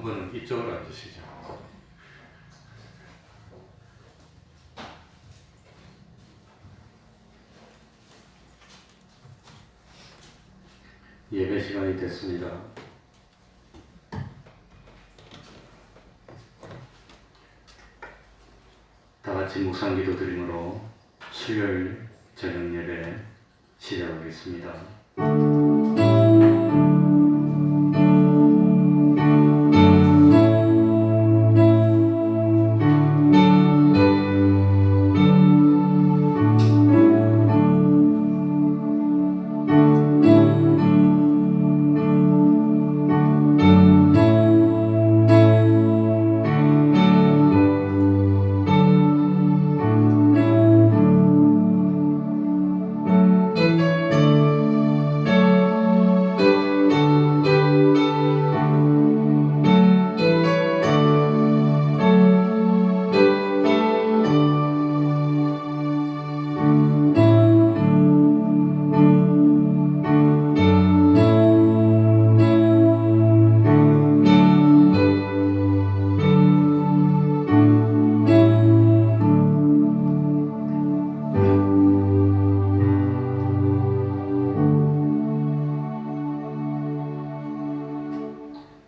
한 분은 이쪽으로 앉으시죠. 예배 시간이 됐습니다. 다 같이 묵상기도 드림으로 수요일 저녁 예배 시작하겠습니다.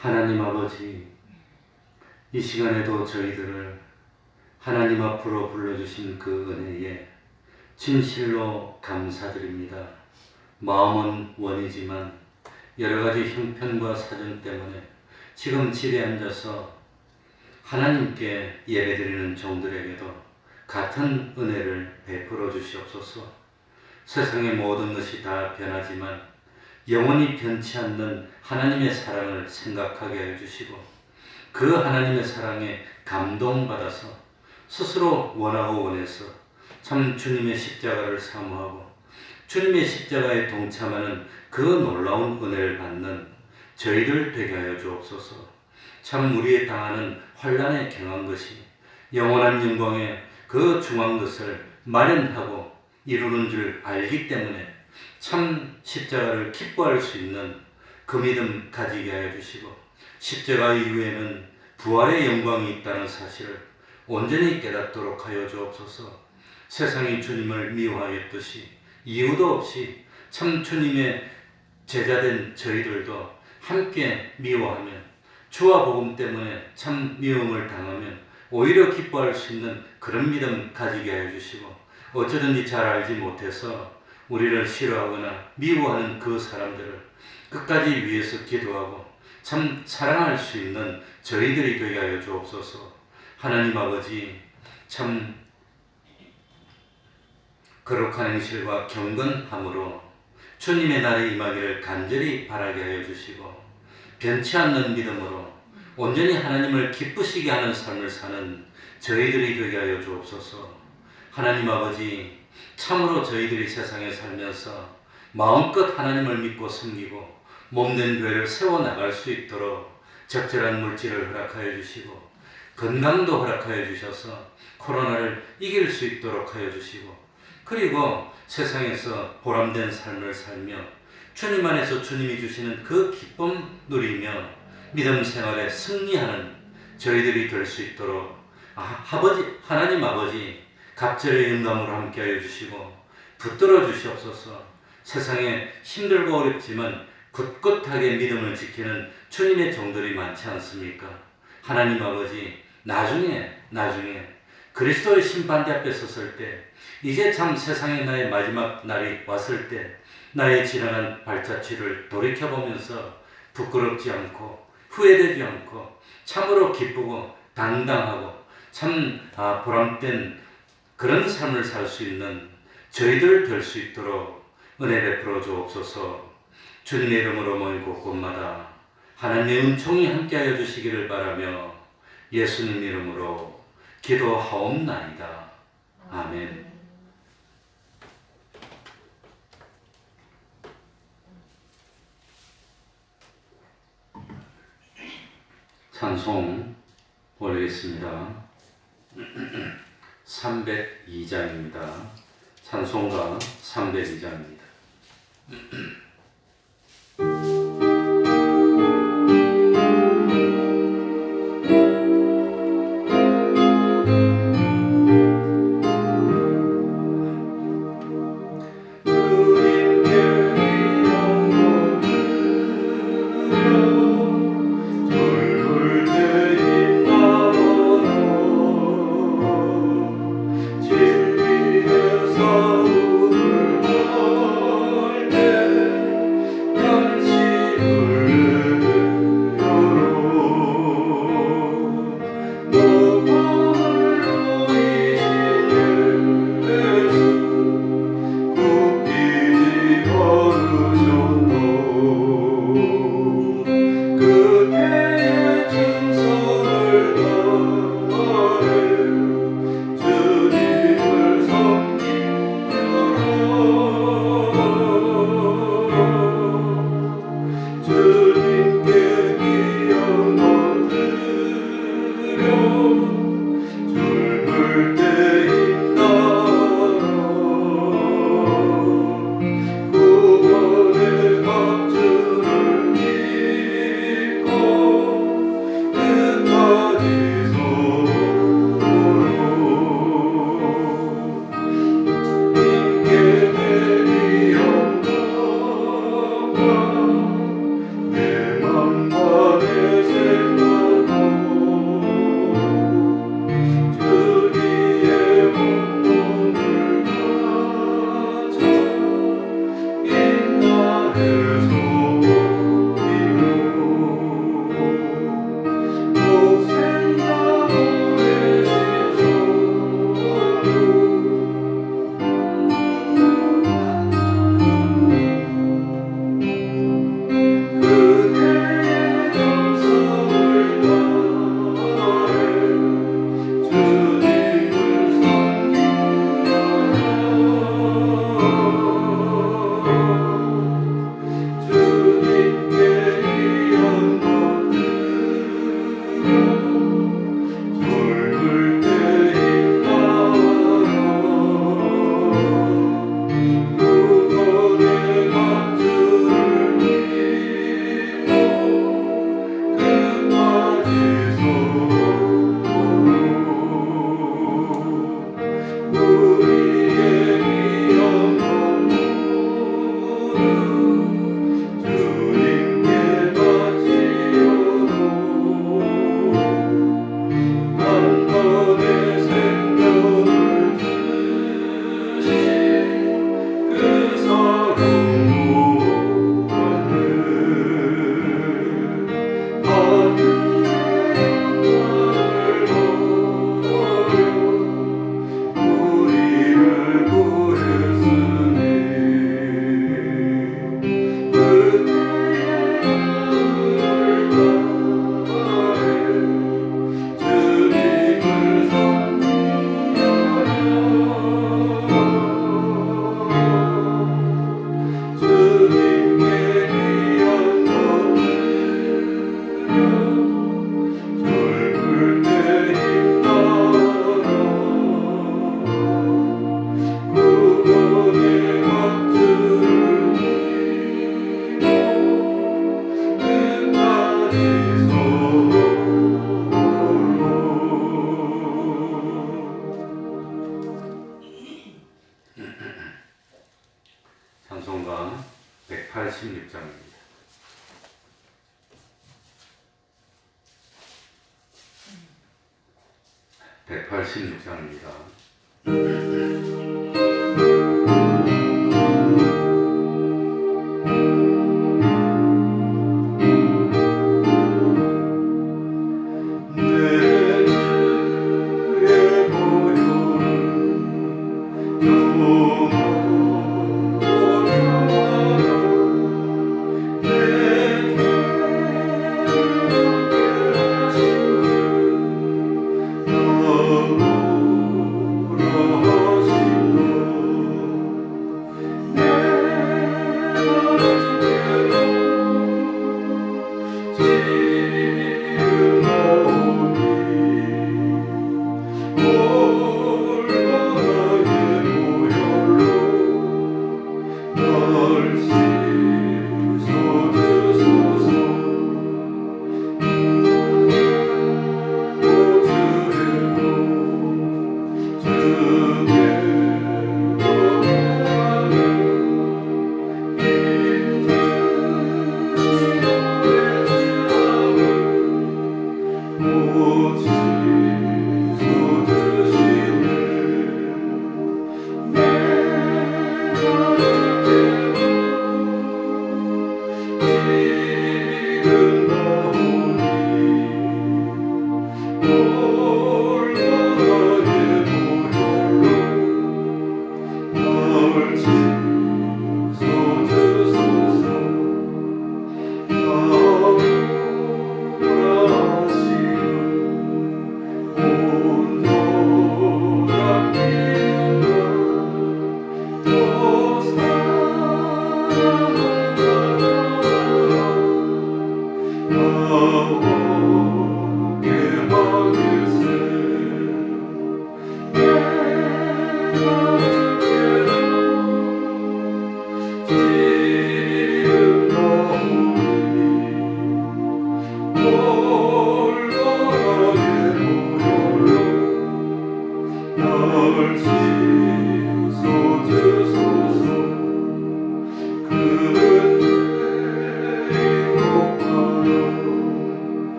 하나님 아버지, 이 시간에도 저희들을 하나님 앞으로 불러주신 그 은혜에 진실로 감사드립니다. 마음은 원이지만 여러 가지 형편과 사정 때문에 지금 집에 앉아서 하나님께 예배드리는 종들에게도 같은 은혜를 베풀어 주시옵소서. 세상의 모든 것이 다 변하지만 영원히 변치 않는 하나님의 사랑을 생각하게 해주시고 그 하나님의 사랑에 감동받아서 스스로 원하고 원해서 참 주님의 십자가를 사모하고 주님의 십자가에 동참하는 그 놀라운 은혜를 받는 저희들 되게 하여 주옵소서. 참 우리의 당하는 환난에 경한 것이 영원한 영광의 그 중한 것을 마련하고 이루는 줄 알기 때문에 참 십자가를 기뻐할 수 있는 그 믿음 가지게 하여 주시고 십자가 이후에는 부활의 영광이 있다는 사실을 온전히 깨닫도록 하여 주옵소서. 세상이 주님을 미워하였듯이 이유도 없이 참 주님의 제자된 저희들도 함께 미워하면 주와 복음 때문에 참 미움을 당하면 오히려 기뻐할 수 있는 그런 믿음 가지게 하여 주시고 어쩌든지 잘 알지 못해서 우리를 싫어하거나 미워하는 그 사람들을 끝까지 위해서 기도하고 참 사랑할 수 있는 저희들이 되게 하여 주옵소서. 하나님 아버지, 참 거룩한 행실과 경건함으로 주님의 날에 임하기를 간절히 바라게 하여 주시고 변치 않는 믿음으로 온전히 하나님을 기쁘시게 하는 삶을 사는 저희들이 되게 하여 주옵소서. 하나님 아버지, 참으로 저희들이 세상에 살면서 마음껏 하나님을 믿고 섬기고 몸된 교회를 세워나갈 수 있도록 적절한 물질을 허락하여 주시고 건강도 허락하여 주셔서 코로나를 이길 수 있도록 하여 주시고 그리고 세상에서 보람된 삶을 살며 주님 안에서 주님이 주시는 그 기쁨 누리며 믿음 생활에 승리하는 저희들이 될 수 있도록 하나님 아버지 갑절의 영감으로 함께하여 주시고 붙들어 주시옵소서. 세상에 힘들고 어렵지만 굳굳하게 믿음을 지키는 주님의 종들이 많지 않습니까? 하나님 아버지, 나중에 그리스도의 심판대 앞에 섰을 때 이제 참 세상의 나의 마지막 날이 왔을 때 나의 지나간 발자취를 돌이켜보면서 부끄럽지 않고 후회되지 않고 참으로 기쁘고 당당하고 참 보람된 그런 삶을 살 수 있는 저희들 될 수 있도록 은혜 베풀어 주옵소서. 주님의 이름으로 모이고 곳마다 하나님의 은총이 함께하여 주시기를 바라며 예수님 이름으로 기도하옵나이다. 아멘. 찬송 올리겠습니다. 302장입니다. 찬송가 302장입니다. 186장입니다.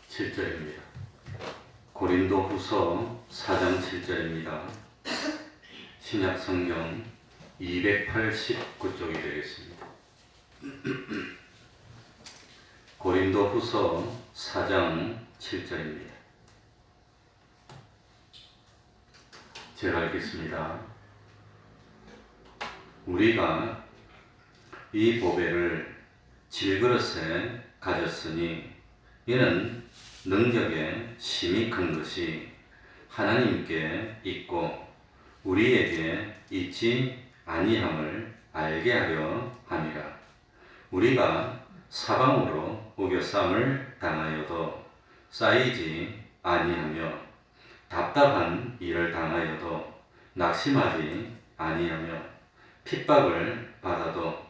7절입니다. 고린도후서 4장 7절입니다. 신약성경 289쪽이 되겠습니다. 고린도후서 4장 7절입니다. 제가 읽겠습니다. 우리가 이 보배를 질그릇에 가졌으니 이는 능력에 심히 큰 것이 하나님께 있고 우리에게 있지 아니함을 알게 하려 함이라. 우리가 사방으로 우겨쌈을 당하여도 쌓이지 아니하며 답답한 일을 당하여도 낙심하지 아니하며 핍박을 받아도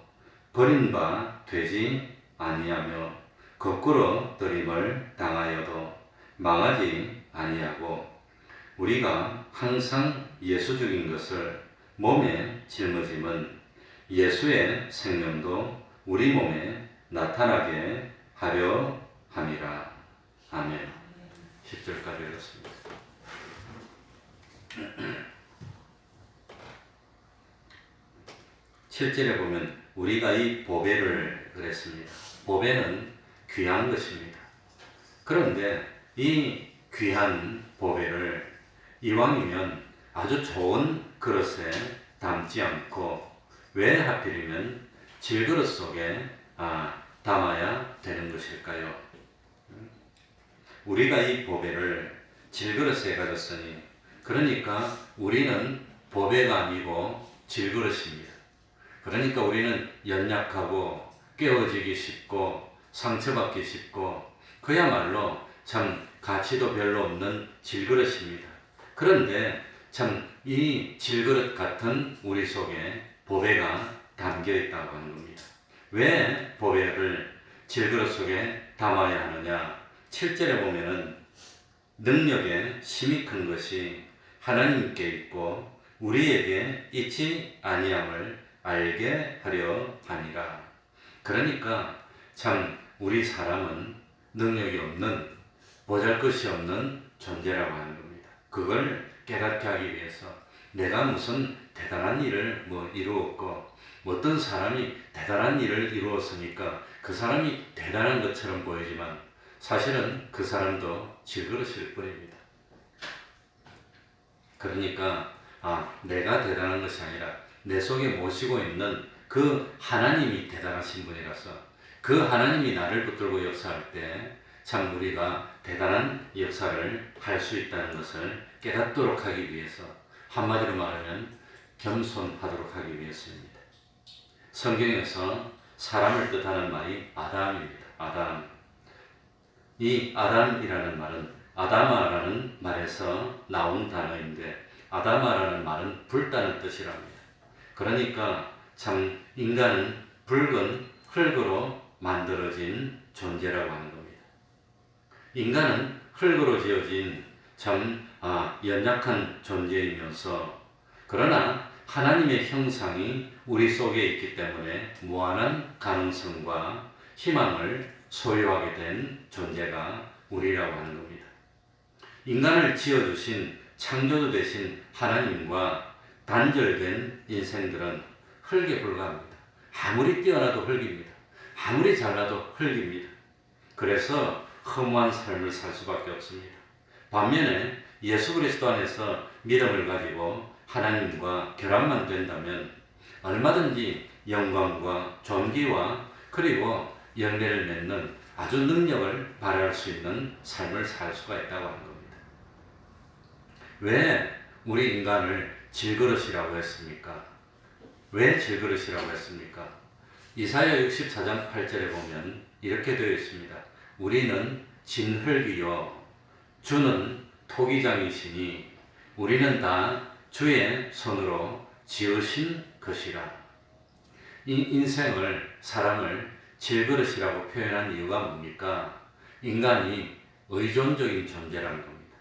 버린 바 되지 아니하며 거꾸로 들임을 당하여도 망하지 아니하고 우리가 항상 예수 죽인 것을 몸에 짊어짐은 예수의 생명도 우리 몸에 나타나게 하려 함이라. 아멘. 10절까지 읽었습니다. 7절에 보면 우리가 이 보배를 그랬습니다. 보배는 귀한 것입니다. 그런데 이 귀한 보배를 이왕이면 아주 좋은 그릇에 담지 않고 왜 하필이면 질그릇 속에 담아야 되는 것일까요? 우리가 이 보배를 질그릇에 가졌으니 그러니까 우리는 보배가 아니고 질그릇입니다. 그러니까 우리는 연약하고 깨어지기 쉽고 상처받기 쉽고 그야말로 참 가치도 별로 없는 질그릇입니다. 그런데 참 이 질그릇 같은 우리 속에 보배가 담겨 있다고 하는 겁니다. 왜 보배를 질그릇 속에 담아야 하느냐? 7절에 보면은 능력에 심히 큰 것이 하나님께 있고 우리에게 있지 아니함을 알게 하려 함이라. 그러니까 참 우리 사람은 능력이 없는 보잘것이 없는 존재라고 하는 겁니다. 그걸 깨닫게 하기 위해서 내가 무슨 대단한 일을 이루었고 어떤 사람이 대단한 일을 이루었으니까 그 사람이 대단한 것처럼 보이지만 사실은 그 사람도 질그릇일 뿐입니다. 그러니까 내가 대단한 것이 아니라 내 속에 모시고 있는 그 하나님이 대단하신 분이라서 그 하나님이 나를 붙들고 역사할 때 참 우리가 대단한 역사를 할 수 있다는 것을 깨닫도록 하기 위해서 한마디로 말하면 겸손하도록 하기 위해서입니다. 성경에서 사람을 뜻하는 말이 아담입니다. 아담. 이 아담이라는 말은 아다마라는 말에서 나온 단어인데 아다마라는 말은 붉다는 뜻이랍니다. 그러니까 참 인간은 붉은 흙으로 만들어진 존재라고 하는 겁니다. 인간은 흙으로 지어진 참 연약한 존재이면서 그러나 하나님의 형상이 우리 속에 있기 때문에 무한한 가능성과 희망을 소유하게 된 존재가 우리라고 하는 겁니다. 인간을 지어주신 창조주 되신 하나님과 단절된 인생들은 흙에 불과합니다. 아무리 뛰어나도 흙입니다. 아무리 잘나도 흙입니다. 그래서 허무한 삶을 살 수밖에 없습니다. 반면에 예수 그리스도 안에서 믿음을 가지고 하나님과 결합만 된다면 얼마든지 영광과 존귀와 그리고 연례를 맺는 아주 능력을 발휘할 수 있는 삶을 살 수가 있다고 하는 겁니다. 왜 우리 인간을 질그릇이라고 했습니까? 왜 질그릇이라고 했습니까? 이사야 64장 8절에 보면 이렇게 되어 있습니다. 우리는 진흙이요 주는 토기장이시니 우리는 다 주의 손으로 지으신 것이라. 이 인생을 사람을 질그릇이라고 표현한 이유가 뭡니까? 인간이 의존적인 존재라는 겁니다.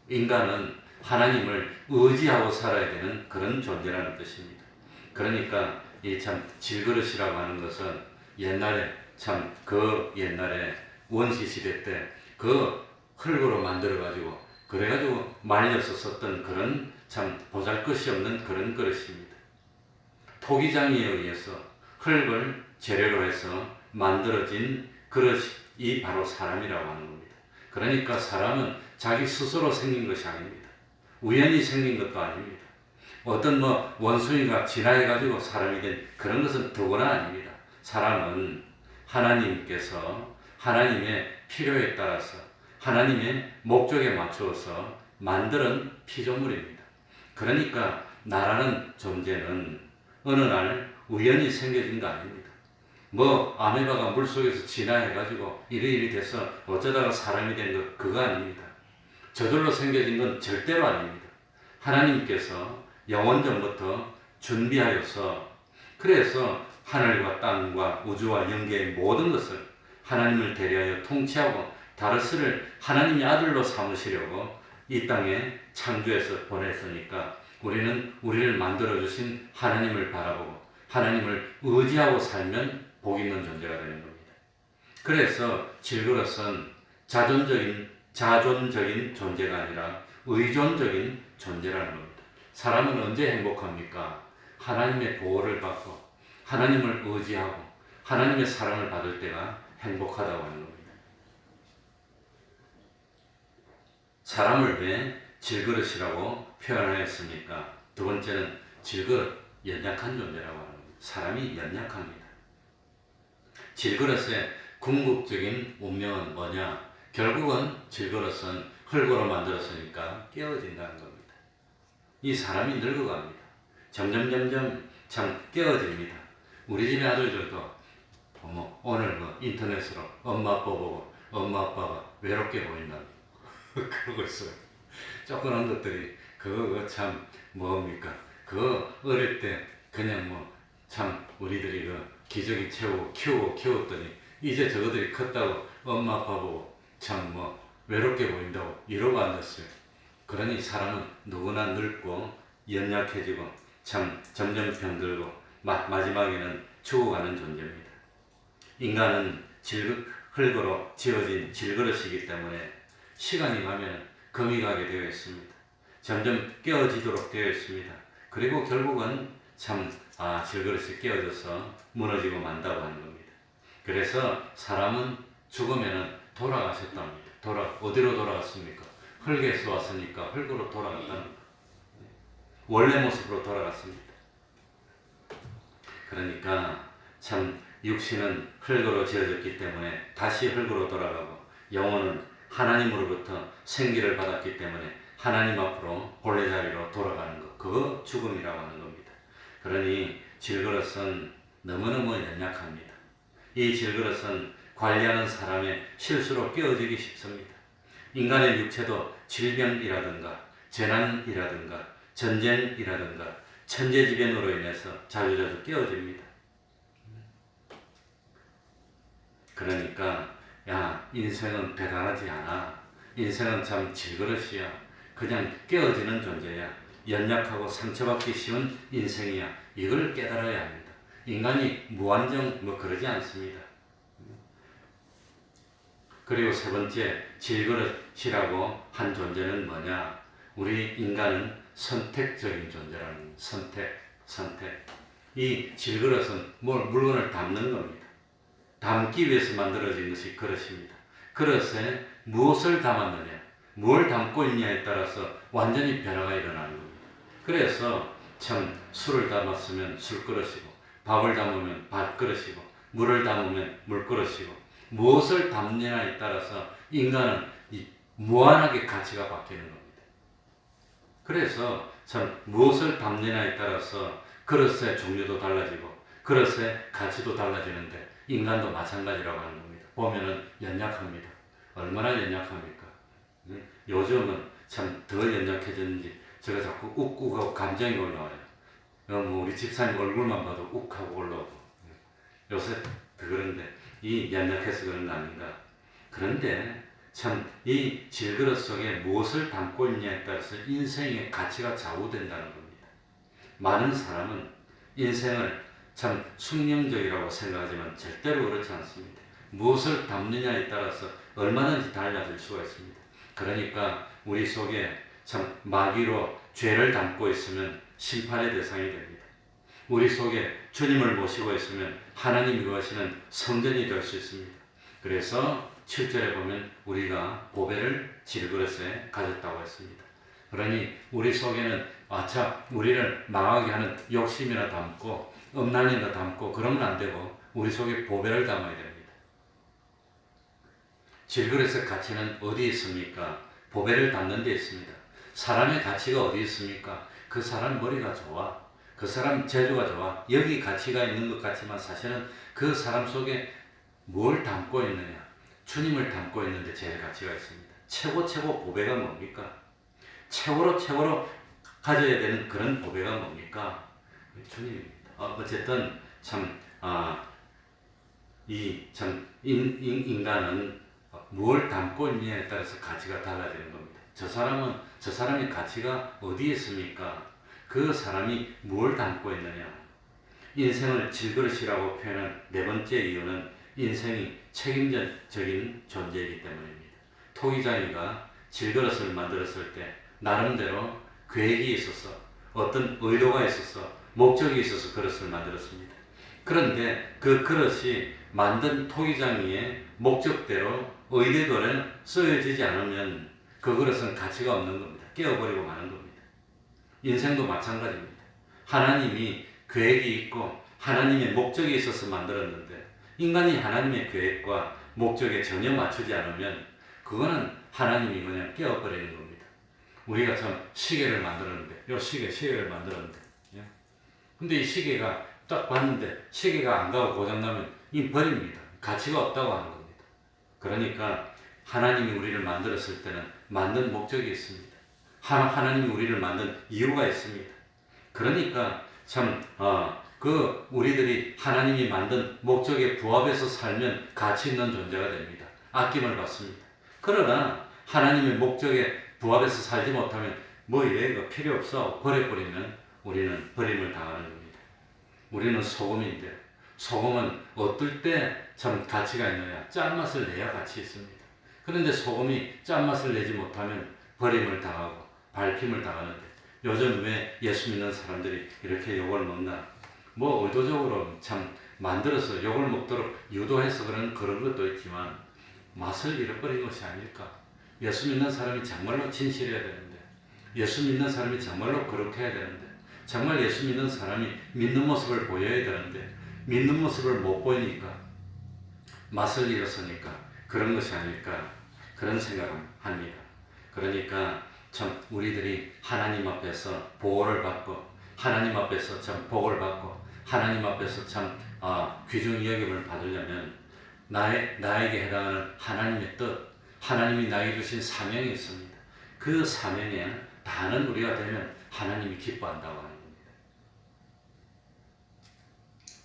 인간은 하나님을 의지하고 살아야 되는 그런 존재라는 뜻입니다. 그러니까 이 참 질그릇이라고 하는 것은 옛날에 참 그 옛날에 원시 시대 때 그 흙으로 만들어가지고 그래가지고 말려서 썼던 그런 참 보잘것이 없는 그런 그릇입니다. 토기장에 의해서 흙을 재료로 해서 만들어진 그릇이 바로 사람이라고 하는 겁니다. 그러니까 사람은 자기 스스로 생긴 것이 아닙니다. 우연히 생긴 것도 아닙니다. 어떤 원숭이가 진화해가지고 사람이 된 그런 것은 더구나 아닙니다. 사람은 하나님께서 하나님의 필요에 따라서 하나님의 목적에 맞추어서 만드는 피조물입니다. 그러니까 나라는 존재는 어느 날 우연히 생겨진 거 아닙니다. 아메바가 물속에서 진화해가지고 이리 돼서 어쩌다가 사람이 된 것 그거 아닙니다. 저절로 생겨진 건 절대로 아닙니다. 하나님께서 영원전부터 준비하여서 그래서 하늘과 땅과 우주와 영계의 모든 것을 하나님을 대리하여 통치하고 다르스를 하나님의 아들로 삼으시려고 이 땅에 창조해서 보냈으니까 우리는 우리를 만들어주신 하나님을 바라보고 하나님을 의지하고 살면 복 있는 존재가 되는 겁니다. 그래서 질그릇은 자존적인 존재가 아니라 의존적인 존재라는 겁니다. 사람은 언제 행복합니까? 하나님의 보호를 받고 하나님을 의지하고 하나님의 사랑을 받을 때가 행복하다고 하는 겁니다. 사람을 왜 질그릇이라고 표현하였습니까? 두 번째는 질그릇, 연약한 존재라고 하는 겁니다. 사람이 연약합니다. 질그릇의 궁극적인 운명은 뭐냐? 결국은 질그릇은 흙으로 만들었으니까 깨어진다는 겁니다. 이 사람이 늙어갑니다. 점점 참 깨어집니다. 우리 집의 아들들도 오늘 인터넷으로 엄마 아빠 보고 엄마 아빠가 외롭게 보인다 그러고 있어요. 조그만 것들이 그거 참 뭡니까? 그거 어릴 때 그냥 참 우리들이 기저귀 채우고 키웠더니 이제 저거들이 컸다고 엄마 아빠 보고 참 외롭게 보인다고 이러고 앉았어요. 그러니 사람은 누구나 늙고 연약해지고 참 점점 병들고 마지막에는 죽어가는 존재입니다. 인간은 흙으로 지어진 질그릇이기 때문에 시간이 가면 금이 가게 되어 있습니다. 점점 깨어지도록 되어 있습니다. 그리고 결국은 질그릇이 깨어져서 무너지고 만다고 하는 겁니다. 그래서 사람은 죽으면 돌아가셨답니다. 어디로 돌아갔습니까? 흙에서 왔으니까 흙으로 돌아갔다는 거. 원래 모습으로 돌아갔습니다. 그러니까 참 육신은 흙으로 지어졌기 때문에 다시 흙으로 돌아가고 영혼은 하나님으로부터 생기를 받았기 때문에 하나님 앞으로 본래 자리로 돌아가는 것, 그거 죽음이라고 하는 겁니다. 그러니 질그릇은 너무너무 연약합니다. 이 질그릇은 관리하는 사람의 실수로 깨어지기 쉽습니다. 인간의 육체도 질병이라든가 재난이라든가 전쟁이라든가 천재지변으로 인해서 자주자주 깨어집니다. 그러니까 인생은 대단하지 않아. 인생은 참 질그릇이야. 그냥 깨어지는 존재야. 연약하고 상처받기 쉬운 인생이야. 이걸 깨달아야 합니다. 인간이 무한정 그러지 않습니다. 그리고 세 번째 질그릇이라고 한 존재는 뭐냐? 우리 인간은 선택적인 존재라는 선택. 이 질그릇은 물건을 담는 겁니다. 담기 위해서 만들어진 것이 그릇입니다. 그릇에 무엇을 담았느냐, 뭘 담고 있냐에 따라서 완전히 변화가 일어나는 겁니다. 그래서 참 술을 담았으면 술그릇이고 밥을 담으면 밥그릇이고 물을 담으면 물그릇이고 무엇을 담느냐에 따라서 인간은 무한하게 가치가 바뀌는 겁니다. 그래서 참 무엇을 담느냐에 따라서 그릇의 종류도 달라지고 그릇의 가치도 달라지는데 인간도 마찬가지라고 하는 겁니다. 보면은 연약합니다. 얼마나 연약합니까? 요즘은 참 더 연약해졌는지 제가 자꾸 욱욱하고 감정이 올라와요. 우리 집사님 얼굴만 봐도 욱하고 올라오고 요새 더 그런데 이 연약해서 그런 거 아닌가. 그런데 참 이 질그릇 속에 무엇을 담고 있냐에 따라서 인생의 가치가 좌우된다는 겁니다. 많은 사람은 인생을 참 숙명적이라고 생각하지만 절대로 그렇지 않습니다. 무엇을 담느냐에 따라서 얼마든지 달라질 수가 있습니다. 그러니까 우리 속에 참 마귀로 죄를 담고 있으면 심판의 대상이 됩니다. 우리 속에 주님을 모시고 있으면 하나님이 거하시는 성전이 될 수 있습니다. 그래서 7절에 보면 우리가 보배를 질그릇에 가졌다고 했습니다. 그러니 우리 속에는 우리를 망하게 하는 욕심이나 담고 음란이나 담고 그러면 안 되고 우리 속에 보배를 담아야 됩니다. 질그릇의 가치는 어디 있습니까? 보배를 담는 데 있습니다. 사람의 가치가 어디 있습니까? 그 사람 머리가 좋아. 그 사람 재주가 좋아. 여기 가치가 있는 것 같지만 사실은 그 사람 속에 뭘 담고 있느냐? 주님을 담고 있는데 제일 가치가 있습니다. 최고 보배가 뭡니까? 최고로 가져야 되는 그런 보배가 뭡니까? 주님입니다. 어쨌든 인간은 뭘 담고 있느냐에 따라서 가치가 달라지는 겁니다. 저 사람의 가치가 어디에 있습니까? 그 사람이 뭘 담고 있느냐. 인생을 질그릇이라고 표현한 네 번째 이유는 인생이 책임적인 존재이기 때문입니다. 토기장이가 질그릇을 만들었을 때 나름대로 계획이 있어서 어떤 의도가 있어서 목적이 있어서 그릇을 만들었습니다. 그런데 그 그릇이 만든 토기장이의 목적대로 의도대로 쓰여지지 않으면 그 그릇은 가치가 없는 겁니다. 깨어버리고 마는 겁니다. 인생도 마찬가지입니다. 하나님이 계획이 있고 하나님의 목적이 있어서 만들었는데 인간이 하나님의 계획과 목적에 전혀 맞추지 않으면 그거는 하나님이 그냥 깨어버리는 겁니다. 우리가 참 시계를 만들었는데 시계를 만들었는데 근데 이 시계가 딱 봤는데 시계가 안 가고 고장나면 이 버립니다. 가치가 없다고 하는 겁니다. 그러니까 하나님이 우리를 만들었을 때는 만든 목적이 있습니다. 하나님이 우리를 만든 이유가 있습니다. 그러니까 우리들이 하나님이 만든 목적에 부합해서 살면 가치 있는 존재가 됩니다. 아낌을 받습니다. 그러나 하나님의 목적에 부합해서 살지 못하면 이거 필요 없어 버려버리면 우리는 버림을 당하는 겁니다. 우리는 소금인데 소금은 어떨 때 참 가치가 있느냐? 짠맛을 내야 가치 있습니다. 그런데 소금이 짠맛을 내지 못하면 버림을 당하고 밟힘을 당하는데 요즘 왜 예수 믿는 사람들이 이렇게 욕을 먹나? 의도적으로 참 만들어서 욕을 먹도록 유도해서 그런 것도 있지만 맛을 잃어버린 것이 아닐까? 예수 믿는 사람이 정말로 진실해야 되는데 예수 믿는 사람이 정말로 거룩해야 되는데 정말 예수 믿는 사람이 믿는 모습을 보여야 되는데 믿는 모습을 못 보이니까 맛을 잃었으니까 그런 것이 아닐까 그런 생각을 합니다. 그러니까 참 우리들이 하나님 앞에서 보호를 받고 하나님 앞에서 참 복을 받고 하나님 앞에서 참 귀중히 여김을 받으려면 나에게 해당하는 하나님의 뜻 하나님이 나에게 주신 사명이 있습니다. 그 사명에 다하는 우리가 되면 하나님이 기뻐한다고 하는 겁니다.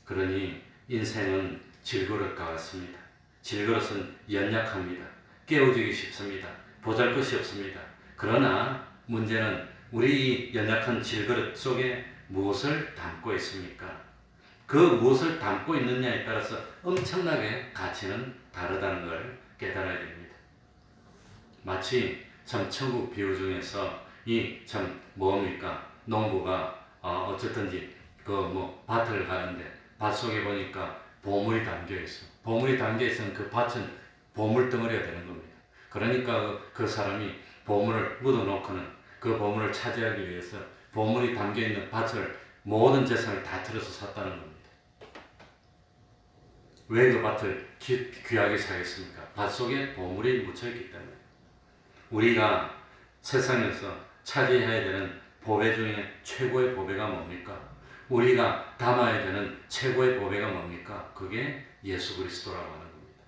그러니 인생은 질그릇과 같습니다. 질그릇은 연약합니다. 깨어지기 쉽습니다. 보잘것이 없습니다. 그러나 문제는 우리 연약한 질그릇 속에 무엇을 담고 있습니까? 그 무엇을 담고 있느냐에 따라서 엄청나게 가치는 다르다는 걸 깨달아야 됩니다. 마치 참 천국 비유 중에서 농부가 어쨌든지 밭을 가는데 밭 속에 보니까 보물이 담겨 있어. 보물이 담겨 있으면 그 밭은 보물 덩어리가 되는 겁니다. 그러니까 그 사람이 보물을 묻어놓고는 그 보물을 차지하기 위해서 보물이 담겨 있는 밭을 모든 재산을 다 틀어서 샀다는 겁니다. 왜 그 밭을 귀하게 사겠습니까? 밭 속에 보물이 묻혀있기 때문에. 우리가 세상에서 차지해야 되는 보배 중에 최고의 보배가 뭡니까? 우리가 담아야 되는 최고의 보배가 뭡니까? 그게 예수 그리스도라고 하는 겁니다.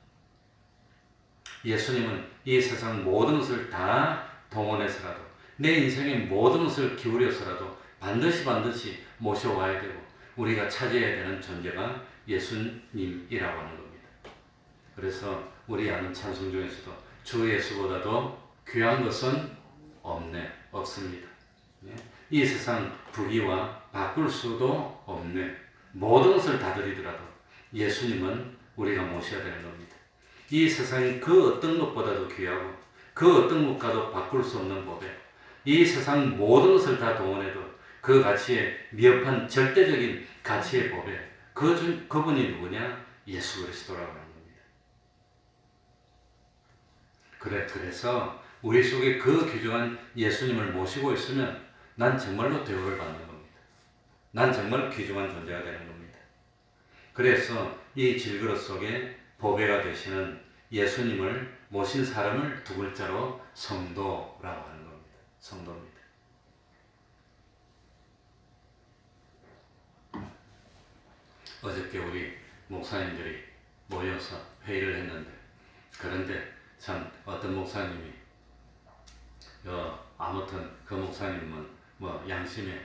예수님은 이 세상 모든 것을 다 동원해서라도 내 인생의 모든 것을 기울여서라도 반드시 모셔와야 되고 우리가 차지해야 되는 존재가 예수님이라고 하는 겁니다. 그래서 우리 아는 찬송 중에서도 주 예수보다도 귀한 것은 없습니다. 이 세상 부귀와 바꿀 수도 없네. 모든 것을 다 드리더라도 예수님은 우리가 모셔야 되는 겁니다. 이 세상이 그 어떤 것보다도 귀하고 그 어떤 것과도 바꿀 수 없는 법에 이 세상 모든 것을 다 동원해도 그 가치에 미흡한 절대적인 가치의 법에 그분이 누구냐? 예수 그리스도라고 하는 겁니다. 그래서 우리 속에 그 귀중한 예수님을 모시고 있으면 난 정말로 대우를 받는 겁니다. 난 정말 귀중한 존재가 되는 겁니다. 그래서 이 질그릇 속에 보배가 되시는 예수님을 모신 사람을 두 글자로 성도라고 하는 겁니다. 성도입니다. 어저께 우리 목사님들이 모여서 회의를 했는데, 그런데 참 어떤 목사님이 아무튼 그 목사님은 뭐 양심에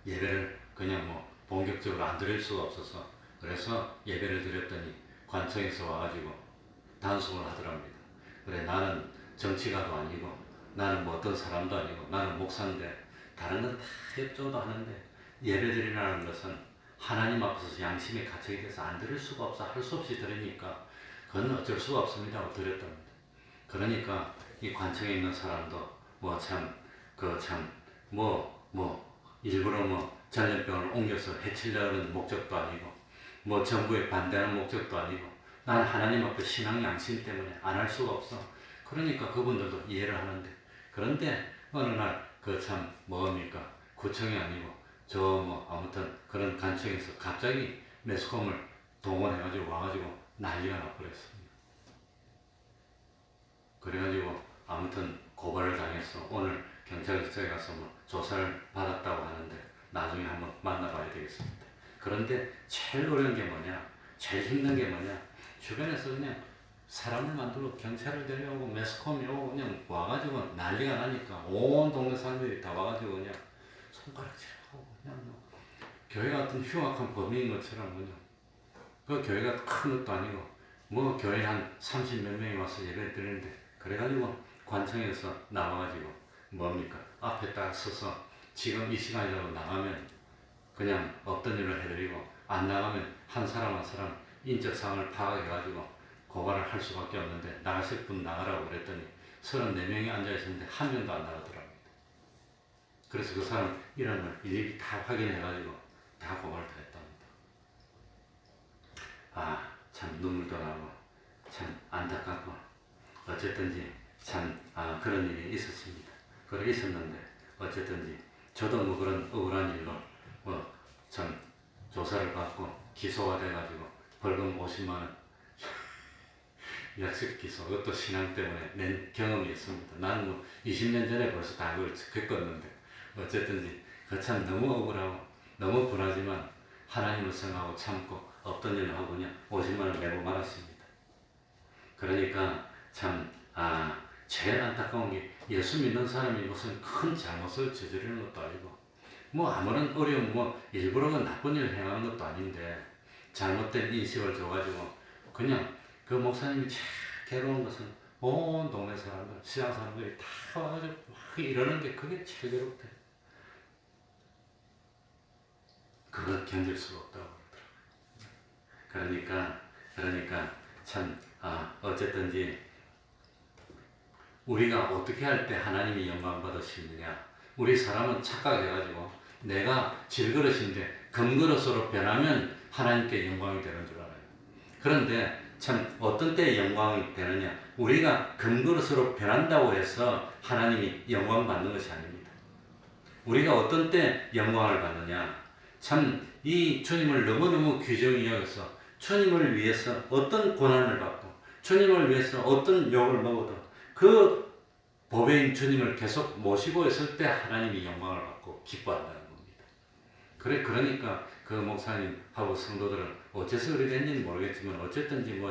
예배를 그냥 뭐 본격적으로 안 드릴 수가 없어서 그래서 예배를 드렸더니 관청에서 와가지고 단속을 하더랍니다. 그래, 나는 정치가도 아니고 나는 뭐 어떤 사람도 아니고 나는 목사인데 다른 건 다 협조도 하는데 예배드리라는 것은 하나님 앞에서 양심에 갇히게 돼서 안 드릴 수가 없어, 할 수 없이 들으니까 그건 어쩔 수가 없습니다 하고 드렸답니다. 그러니까 이 관청에 있는 사람도 일부러 전염병을 옮겨서 해치려는 목적도 아니고 뭐 정부에 반대하는 목적도 아니고 난 하나님 앞에 신앙 양심 때문에 안 할 수가 없어. 그러니까 그분들도 이해를 하는데, 그런데 어느 날 구청이 아니고 아무튼 그런 간청에서 갑자기 매스컴을 동원해가지고 와가지고 난리가 나버렸습니다. 그래가지고 아무튼 고발을 당해서 오늘 경찰서에 가서 조사를 받았다고 하는데 나중에 한번 만나봐야 되겠습니다. 그런데 제일 어려운 게 뭐냐, 제일 힘든 게 뭐냐, 주변에서 그냥 사람을 만들고 경찰을 데려오고 매스컴이 오고 그냥 와가지고 난리가 나니까 온 동네 사람들이 다 와가지고 그냥 손가락질하고 그냥 교회 같은 흉악한 범인인 것처럼 그냥, 그 교회가 큰 것도 아니고 교회 한 30 몇 명이 와서 예배 드리는데, 그래가지고 관청에서 나와가지고 앞에 딱 서서 지금 이 시간이라도 나가면 그냥 없던 일을 해드리고 안 나가면 한 사람 한 사람 인적사항을 파악해가지고 고발을 할 수밖에 없는데 나가실 분 나가라고 그랬더니 34명이 앉아있었는데 한 명도 안 나가더랍니다. 그래서 그 사람 이름을 일일이 다 확인해가지고 다 고발을 다 했답니다. 참 눈물도 나고 참 안타깝고 어쨌든지 그런 일이 있었습니다. 그렇게 있었는데 어쨌든지 저도 그런 억울한 일로 조사를 받고 기소가 돼가지고 벌금 50만 원 약식 기소, 그것도 신앙 때문에 낸 경험이 있습니다. 나는 20년 전에 벌써 다 그걸 겪었는데 어쨌든지 그 참 너무 억울하고 너무 분하지만 하나님을 생각하고 참고 없던 일을 하고 그냥 50만 원 내고 말았습니다. 그러니까 제일 안타까운 게 예수 믿는 사람이 무슨 큰 잘못을 저지르는 것도 아니고 아무런 어려움 일부러 나쁜 일을 행하는 것도 아닌데 잘못된 인식을 줘가지고 그냥 그 목사님이 제일 괴로운 것은 온 동네 사람들, 시장 사람들이 다 와가지고 막 이러는 게 그게 제일 괴롭대. 그걸 견딜 수가 없다고 그러더라고요. 그러니까 어쨌든지 우리가 어떻게 할 때 하나님이 영광 받으시느냐, 우리 사람은 착각해가지고 내가 질그릇인데 금그릇으로 변하면 하나님께 영광이 되는 줄 알아요. 그런데 어떤 때 영광이 되느냐, 우리가 금그릇으로 변한다고 해서 하나님이 영광 받는 것이 아닙니다. 우리가 어떤 때 영광을 받느냐, 이 주님을 너무너무 귀중히 여겨서 주님을 위해서 어떤 고난을 받고 주님을 위해서 어떤 욕을 먹어도 그 보배인 주님을 계속 모시고 있을 때 하나님이 영광을 받고 기뻐한다는 겁니다. 그러니까 그 목사님하고 성도들은 어째서 그리 됐는지 모르겠지만 어쨌든지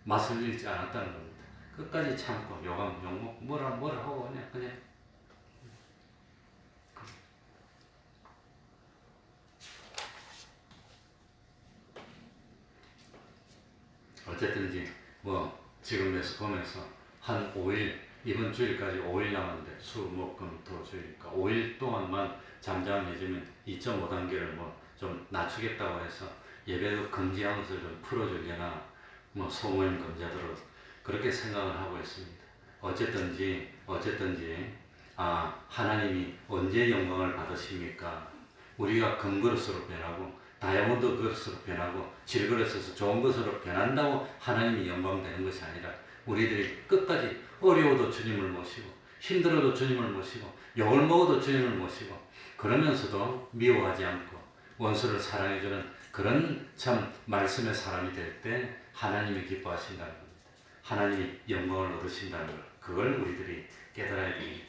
맛을 잃지 않았다는 겁니다. 끝까지 참고 욕먹 뭐라 하고 그냥 어쨌든지 지금 매스컴에서 한 5일, 이번 주일까지 5일 남았는데 수목금토 주일이니까 5일 동안만 잠잠 해주면 2.5단계를 좀 낮추겠다고 해서 예배도 금지한 것을 좀 풀어주려나 뭐 소모임 금자들은 그렇게 생각을 하고 있습니다. 어쨌든지 하나님이 언제 영광을 받으십니까? 우리가 금그릇으로 변하고 다이아몬드 그릇으로 변하고 질그릇에서 좋은 것으로 변한다고 하나님이 영광되는 것이 아니라 우리들이 끝까지 어려워도 주님을 모시고 힘들어도 주님을 모시고 욕을 먹어도 주님을 모시고 그러면서도 미워하지 않고 원수를 사랑해주는 그런 참 말씀의 사람이 될 때 하나님이 기뻐하신다는 겁니다. 하나님이 영광을 얻으신다는 것, 그걸 우리들이 깨달아야 됩니다.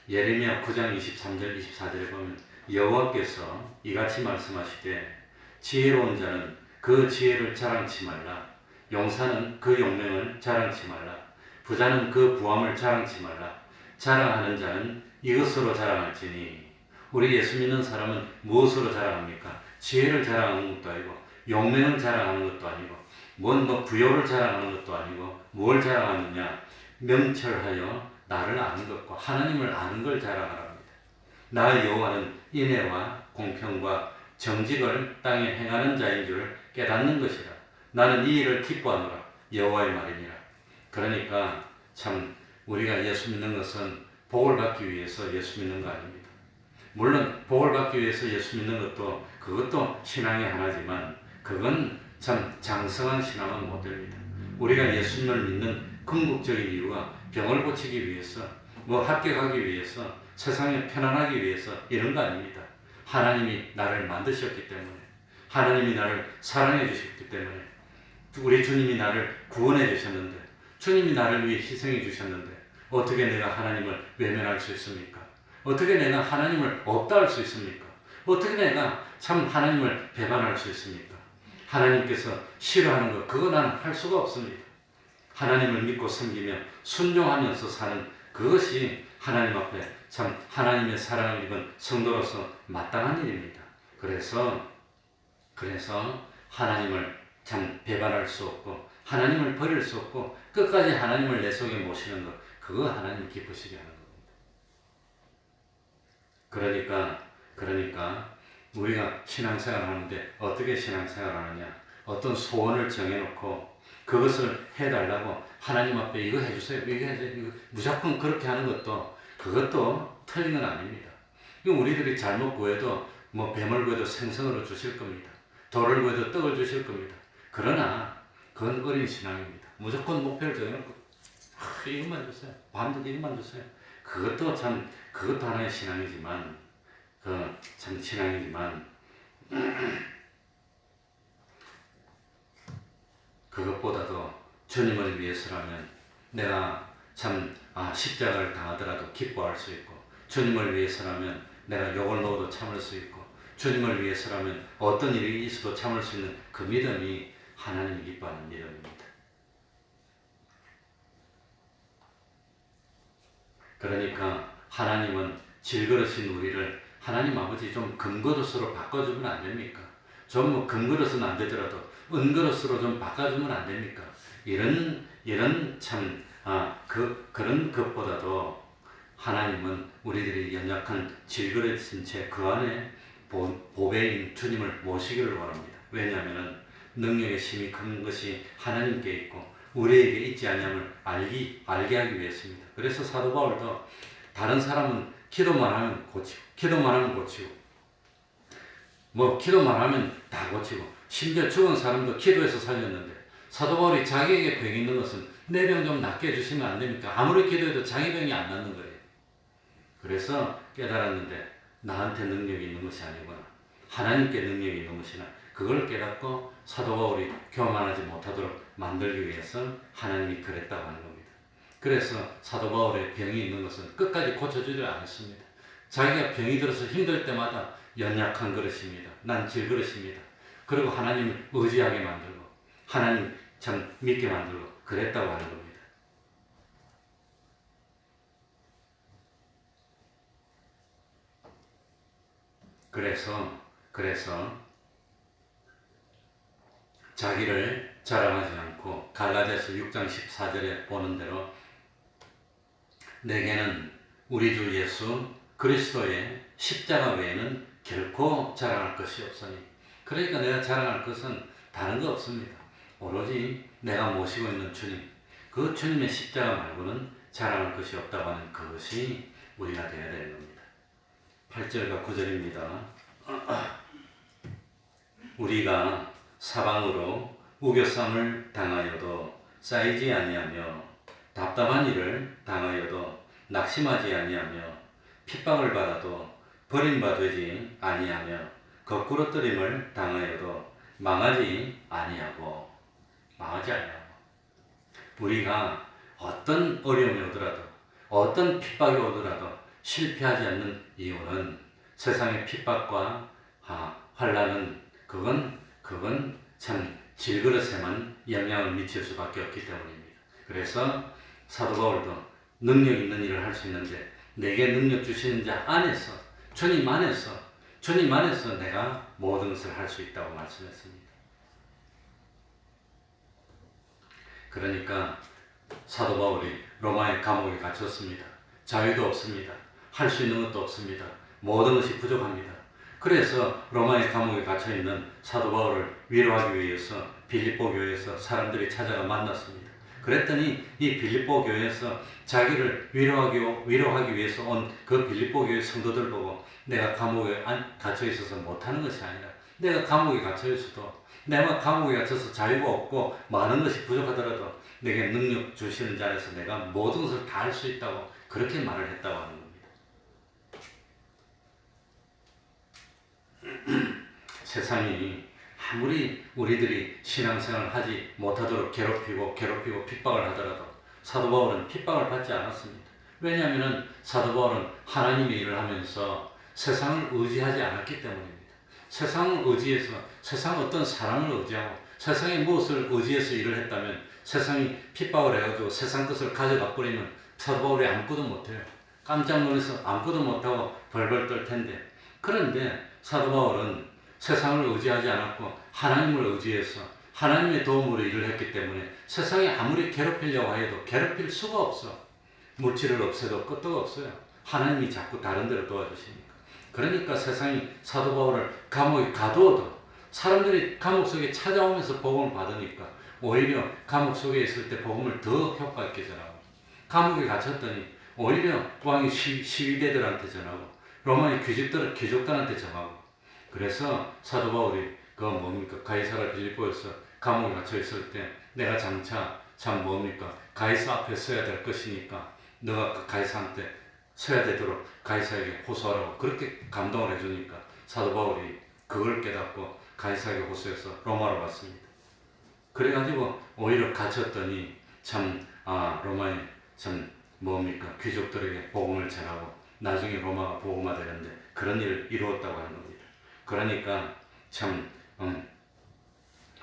예레미야 9장 23절 24절에 보면 여호와께서 이같이 말씀하시되 지혜로운 자는 그 지혜를 자랑치 말라. 용사는 그 용맹을 자랑치 말라. 부자는 그 부함을 자랑치 말라. 자랑하는 자는 이것으로 자랑할지니. 우리 예수 믿는 사람은 무엇으로 자랑합니까? 지혜를 자랑하는 것도 아니고 용맹을 자랑하는 것도 아니고 뭐 부요를 자랑하는 것도 아니고 뭘 자랑하느냐? 명철하여 나를 아는 것과 하나님을 아는 걸 자랑하랍니다. 나 여호와는 인애와 공평과 정직을 땅에 행하는 자인 줄 깨닫는 것이라. 나는 이 일을 기뻐하노라. 여호와의 말이니라. 그러니까 참 우리가 예수 믿는 것은 복을 받기 위해서 예수 믿는 거 아닙니다. 물론 복을 받기 위해서 예수 믿는 것도 그것도 신앙의 하나지만 그건 참 장성한 신앙은 못 됩니다. 우리가 예수님을 믿는 궁극적인 이유가 병을 고치기 위해서 뭐 합격하기 위해서 세상에 편안하기 위해서 이런 거 아닙니다. 하나님이 나를 만드셨기 때문에 하나님이 나를 사랑해 주셨기 때문에 우리 주님이 나를 구원해 주셨는데 주님이 나를 위해 희생해 주셨는데 어떻게 내가 하나님을 외면할 수 있습니까? 어떻게 내가 하나님을 없다 할 수 있습니까? 어떻게 내가 참 하나님을 배반할 수 있습니까? 하나님께서 싫어하는 것 그거 나는 할 수가 없습니다. 하나님을 믿고 섬기며 순종하면서 사는 그것이 하나님 앞에 참 하나님의 사랑을 입은 성도로서 마땅한 일입니다. 그래서 하나님을 참 배반할 수 없고 하나님을 버릴 수 없고 끝까지 하나님을 내 속에 모시는 것 그거 하나님 기쁘시게 하는 겁니다. 그러니까 우리가 신앙생활 하는데 어떻게 신앙생활 하느냐? 어떤 소원을 정해놓고 그것을 해달라고 하나님 앞에 이거 해주세요. 이거 해주세요. 이거 무조건 그렇게 하는 것도 그것도 틀린 건 아닙니다. 우리들이 잘못 구해도 뭐 뱀을 구해도 생선으로 주실 겁니다. 돌을 구해도 떡을 주실 겁니다. 그러나 그건 어린 신앙입니다. 무조건 목표를 정해놓고 이것만 주세요. 밤낮 이것만 주세요. 그것도 하나의 신앙이지만 참 신앙이지만 그것보다도 주님을 위해서라면 내가 참 십자가를 당하더라도 기뻐할 수 있고 주님을 위해서라면 내가 욕을 먹어도 참을 수 있고 주님을 위해서라면 어떤 일이 있어도 참을 수 있는 그 믿음이 하나님이 기뻐하는 믿음입니다. 그러니까 하나님은 질그릇인 우리를 하나님 아버지 좀 금그릇으로 바꿔주면 안 됩니까? 좀 뭐 금그릇은 안 되더라도 은그릇으로 좀 바꿔주면 안 됩니까? 이런 참 그런 것보다도 하나님은 우리들이 연약한 질그릇인 채 그 안에 보배인 주님을 모시기를 원합니다. 왜냐하면 능력의 힘이 큰 것이 하나님께 있고 우리에게 있지 아니함을 알게 하기 위해서입니다. 그래서 사도 바울도 다른 사람은 기도만 하면 고치고 뭐 기도만 하면 다 고치고 심지어 죽은 사람도 기도해서 살렸는데 사도 바울이 자기에게 병이 있는 것은 내 병 좀 낫게 해주시면 안 됩니까? 아무리 기도해도 자기 병이 안 낫는 거예요. 그래서 깨달았는데 나한테 능력이 있는 것이 아니구나. 하나님께 능력이 있는 것이나 그걸 깨닫고 사도 바울이 교만하지 못하도록 만들기 위해서 하나님이 그랬다고 하는 겁니다. 그래서 사도 바울의 병이 있는 것은 끝까지 고쳐주지 않았습니다. 자기가 병이 들어서 힘들 때마다 연약한 그릇입니다. 난 질그릇입니다. 그리고 하나님을 의지하게 만들고 하나님 참 믿게 만들고 그랬다고 하는 겁니다. 그래서 자기를 자랑하지 않고 갈라디아서 6장 14절에 보는 대로 내게는 우리 주 예수 그리스도의 십자가 외에는 결코 자랑할 것이 없으니 그러니까 내가 자랑할 것은 다른 거 없습니다. 오로지 내가 모시고 있는 주님, 그 주님의 십자가 말고는 자랑할 것이 없다고 하는 그것이 우리가 되어야 되는 겁니다. 8절과 9절입니다. 우리가 사방으로 우겨쌈을 당하여도 쌓이지 아니하며 답답한 일을 당하여도 낙심하지 아니하며 핍박을 받아도 버림받지 아니하며 거꾸로 뜨림을 당하여도 망하지 아니하고 우리가 어떤 어려움이 오더라도 어떤 핍박이 오더라도 실패하지 않는 이유는 세상의 핍박과 환난은 그건 참 질그릇에만 영향을 미칠 수밖에 없기 때문입니다. 그래서 사도 바울도 능력 있는 일을 할 수 있는데 내게 능력 주시는 자 안에서 주님 안에서 내가 모든 것을 할 수 있다고 말씀했습니다. 그러니까 사도 바울이 로마의 감옥에 갇혔습니다. 자유도 없습니다. 할 수 있는 것도 없습니다. 모든 것이 부족합니다. 그래서 로마의 감옥에 갇혀있는 사도 바울을 위로하기 위해서 빌립보 교회에서 사람들이 찾아가 만났습니다. 그랬더니 이 빌립보 교회에서 자기를 위로하기 위해서 온 그 빌립보 교회 성도들 보고 내가 감옥에 갇혀 있어서 못하는 것이 아니라 내가 감옥에 갇혀 있어도 내가 감옥에 갇혀서 자유가 없고 많은 것이 부족하더라도 내게 능력 주시는 자에서 내가 모든 것을 다 할 수 있다고 그렇게 말을 했다고 하는 겁니다. 세상이 아무리 우리들이 신앙생활을 하지 못하도록 괴롭히고 핍박을 하더라도 사도 바울은 핍박을 받지 않았습니다. 왜냐하면 사도 바울은 하나님의 일을 하면서 세상을 의지하지 않았기 때문입니다. 세상을 의지해서 세상 어떤 사람을 의지하고 세상의 무엇을 의지해서 일을 했다면 세상이 핍박을 해가지고 세상 것을 가져가 버리면 사도 바울이 아무것도 못해요. 깜짝 놀라서 아무것도 못하고 벌벌 떨 텐데, 그런데 사도 바울은 세상을 의지하지 않았고 하나님을 의지해서 하나님의 도움으로 일을 했기 때문에 세상이 아무리 괴롭히려고 해도 괴롭힐 수가 없어. 물질을 없애도 끄떡 없어요. 하나님이 자꾸 다른 데로 도와주시니까. 그러니까 세상이 사도 바울을 감옥에 가두어도 사람들이 감옥 속에 찾아오면서 복음을 받으니까 오히려 감옥 속에 있을 때 복음을 더 효과 있게 전하고, 감옥에 갇혔더니 오히려 왕이 시위대들한테 전하고 로마의 귀족들한테 전하고. 그래서 사도 바울이 가이사라 빌립보에서 감옥에 갇혀 있을 때 내가 장차 가이사 앞에 서야 될 것이니까 너가 그 가이사한테 서야 되도록 가이사에게 호소하라고 그렇게 감동을 해주니까 사도 바울이 그걸 깨닫고 가이사에게 호소해서 로마로 갔습니다. 그래가지고 오히려 갇혔더니 로마의 귀족들에게 복음을 전하고 나중에 로마가 복음화 되는데 그런 일을 이루었다고 하는 겁니다. 그러니까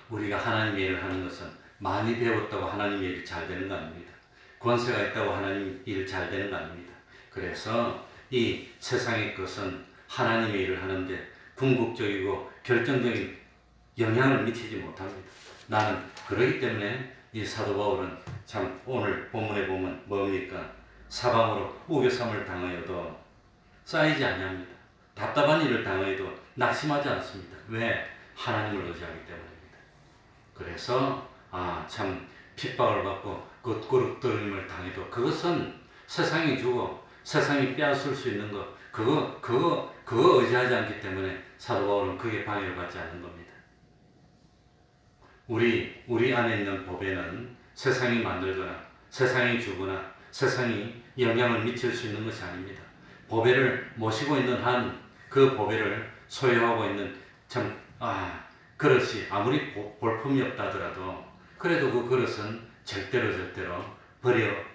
우리가 하나님의 일을 하는 것은 많이 배웠다고 하나님의 일이 잘 되는 거 아닙니다. 권세가 있다고 하나님 일 잘 되는 거 아닙니다. 그래서 이 세상의 것은 하나님의 일을 하는데 궁극적이고 결정적인 영향을 미치지 못합니다. 나는 그러기 때문에 이 사도 바울은 오늘 본문에 보면 뭡니까? 사방으로 우겨쌈을 당하여도 쌓이지 아니합니다. 답답한 일을 당하여도 낙심하지 않습니다. 왜? 하나님을 의지하기 때문입니다. 그래서 핍박을 받고 거꾸로뜨림을 당해도 그것은 세상이 주고 세상이 빼앗을 수 있는 것, 그거 의지하지 않기 때문에 사도 바울은 그게 방해를 받지 않는 겁니다. 우리 안에 있는 보배는 세상이 만들거나 세상이 주거나 세상이 영향을 미칠 수 있는 것이 아닙니다. 보배를 모시고 있는 한 그 보배를 소유하고 있는 그릇이 아무리 볼품이 없다 하더라도 그래도 그 그릇은 절대로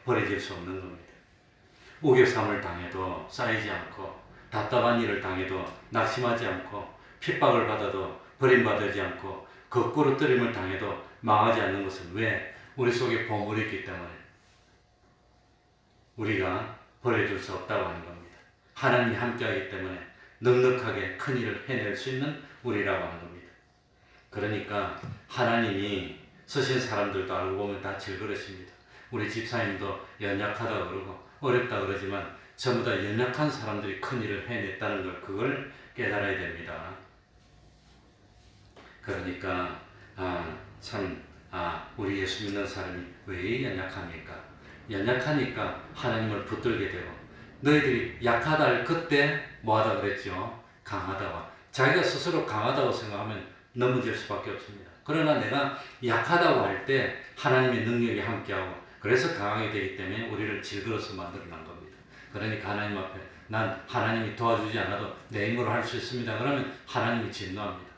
버려질 수 없는 겁니다. 우겨쌈을 당해도 쌓이지 않고 답답한 일을 당해도 낙심하지 않고 핍박을 받아도 버림받지 않고 거꾸로 뜨림을 당해도 망하지 않는 것은 왜? 우리 속에 보물이 있기 때문에 우리가 버려줄 수 없다고 하는 겁니다. 하나님이 함께하기 때문에 넉넉하게 큰 일을 해낼 수 있는 우리라고 하는 겁니다. 그러니까 하나님이 쓰신 사람들도 알고 보면 다 질그릇입니다. 우리 집사님도 연약하다고 그러고 어렵다 그러지만 전부 다 연약한 사람들이 큰 일을 해냈다는 걸 그걸 깨달아야 됩니다. 그러니까 우리 예수 믿는 사람이 왜 연약합니까? 연약하니까 하나님을 붙들게 되고, 너희들이 약하다 할 그때 뭐하다 그랬죠? 강하다고. 자기가 스스로 강하다고 생각하면 넘어질 수밖에 없습니다. 그러나 내가 약하다고 할 때 하나님의 능력이 함께하고, 그래서 강하게 되기 때문에 우리를 질그러서 만들어 놓은 겁니다. 그러니까 하나님 앞에 난 하나님이 도와주지 않아도 내 힘으로 할 수 있습니다. 그러면 하나님이 진노합니다.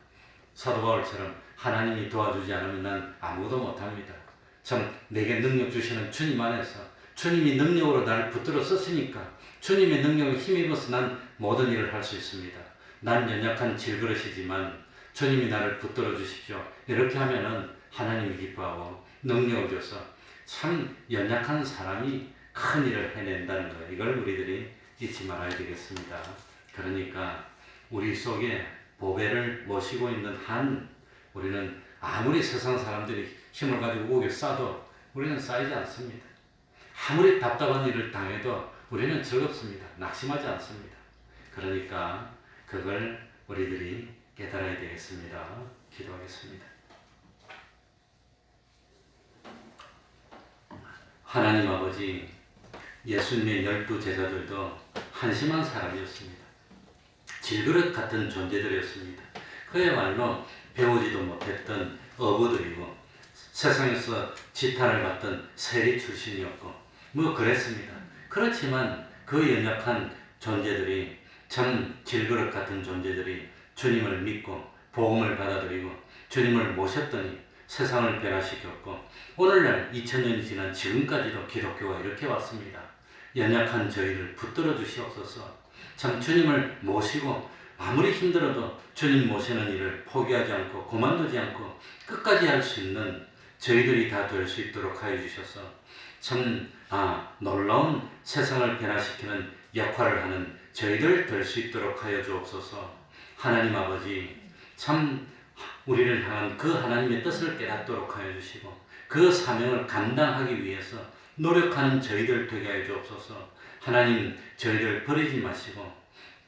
사도 바울처럼 하나님이 도와주지 않으면 난 아무것도 못합니다. 참 내게 능력 주시는 주님 안에서 주님이 능력으로 나를 붙들어 썼으니까 주님의 능력을 힘입어서 난 모든 일을 할 수 있습니다. 난 연약한 질그릇이지만 주님이 나를 붙들어 주십시오. 이렇게 하면은 하나님이 기뻐하고 능력을 줘서 참 연약한 사람이 큰 일을 해낸다는 것, 이걸 우리들이 잊지 말아야 되겠습니다. 그러니까 우리 속에 보배를 모시고 있는 한 우리는 아무리 세상 사람들이 힘을 가지고 고개 싸도 우리는 쌓이지 않습니다. 아무리 답답한 일을 당해도 우리는 즐겁습니다. 낙심하지 않습니다. 그러니까 그걸 우리들이 깨달아야 되겠습니다. 기도하겠습니다. 하나님 아버지, 예수님의 12 제자들도 한심한 사람이었습니다. 질그릇 같은 존재들이었습니다. 그야말로 배우지도 못했던 어부들이고 세상에서 지탄을 받던 세리 출신이었고 뭐 그랬습니다. 그렇지만 그 연약한 존재들이, 참 질그릇 같은 존재들이 주님을 믿고 복음을 받아들이고 주님을 모셨더니 세상을 변화시켰고, 오늘날 2000년이 지난 지금까지도 기독교가 이렇게 왔습니다. 연약한 저희를 붙들어 주시옵소서. 참 주님을 모시고 아무리 힘들어도 주님 모시는 일을 포기하지 않고 그만두지 않고 끝까지 할 수 있는 저희들이 다 될 수 있도록 하여 주셔서 참 놀라운 세상을 변화시키는 역할을 하는 저희들 될 수 있도록 하여 주옵소서. 하나님 아버지, 참 우리를 향한 그 하나님의 뜻을 깨닫도록 하여 주시고 그 사명을 감당하기 위해서 노력하는 저희들 되게 하여 주옵소서. 하나님, 저희들 버리지 마시고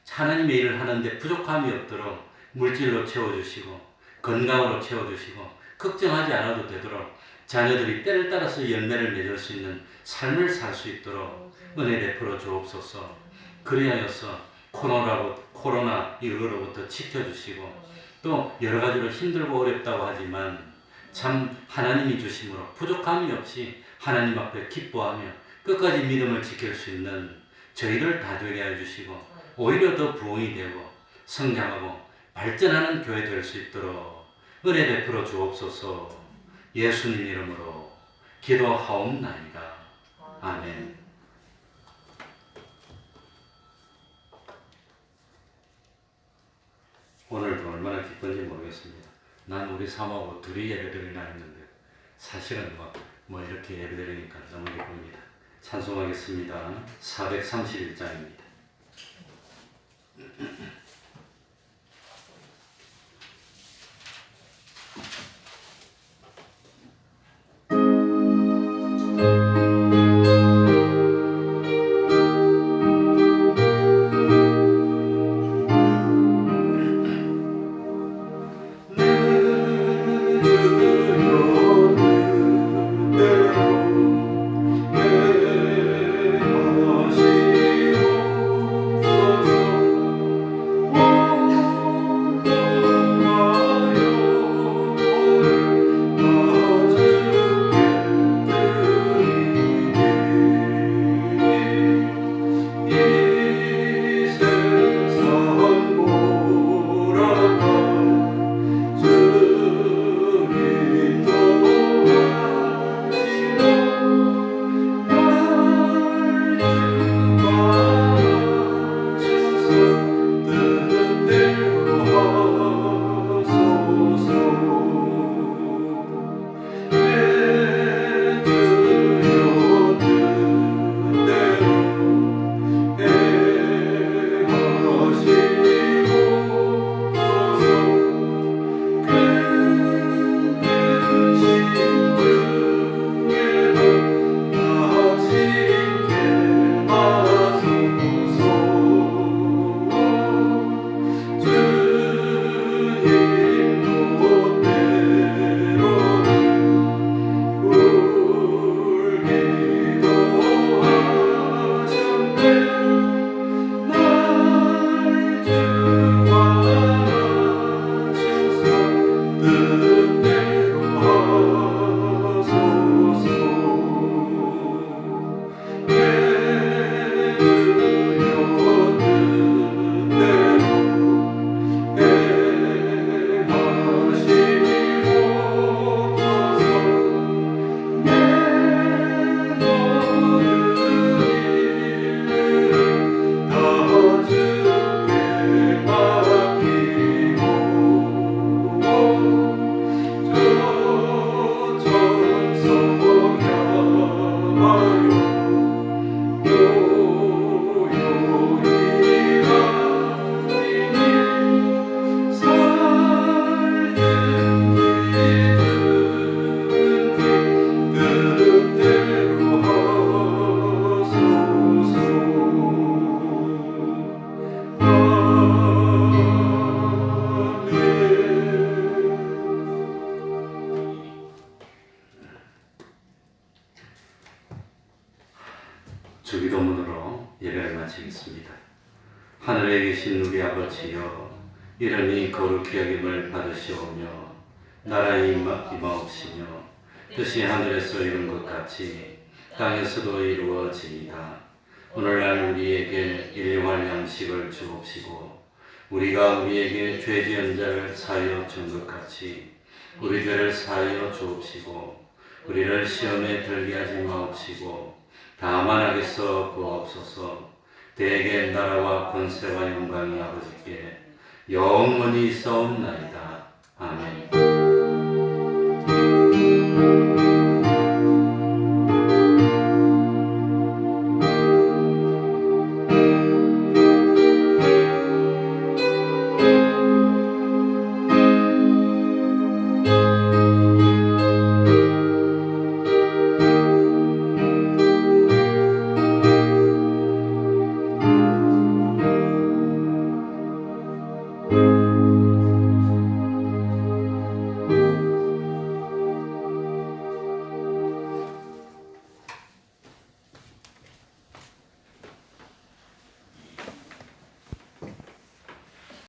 하나님의 일을 하는데 부족함이 없도록 물질로 채워주시고 건강으로 채워주시고 걱정하지 않아도 되도록 자녀들이 때를 따라서 열매를 맺을 수 있는 삶을 살 수 있도록 은혜 베풀어 주옵소서. 그리하여서 코로나 이거로부터 지켜주시고 또 여러 가지로 힘들고 어렵다고 하지만 참 하나님이 주심으로 부족함이 없이 하나님 앞에 기뻐하며 끝까지 믿음을 지킬 수 있는 저희를 다 되게 해주시고 오히려 더 부흥이 되고 성장하고 발전하는 교회 될 수 있도록 은혜 베풀어 주옵소서. 예수님 이름으로 기도하옵나이다. 아멘. 오늘도 얼마나 기쁜지 모르겠습니다. 난 우리 사모하고 둘이 예배드리나 했는데 사실은 뭐 이렇게 예배드리니까 너무 기쁩니다. 찬송하겠습니다. 431장입니다. 주기도문으로 예배를 마치겠습니다. 하늘에 계신 우리 아버지여, 이름이 거룩히 여김을 받으시오며 나라의 임하옵시며 뜻이 하늘에서 이룬 것 같이 땅에서도 이루어지이다. 오늘날 우리에게 일용할 양식을 주옵시고 우리가 우리에게 죄 지은 자를 사하여 준 것 같이 우리 죄를 사하여 주옵시고 우리를 시험에 들게 하지 마옵시고 다만 악에서 구하옵소서. 대개 나라와 권세와 영광이 아버지께 영원히 있사옵나이다. 아멘.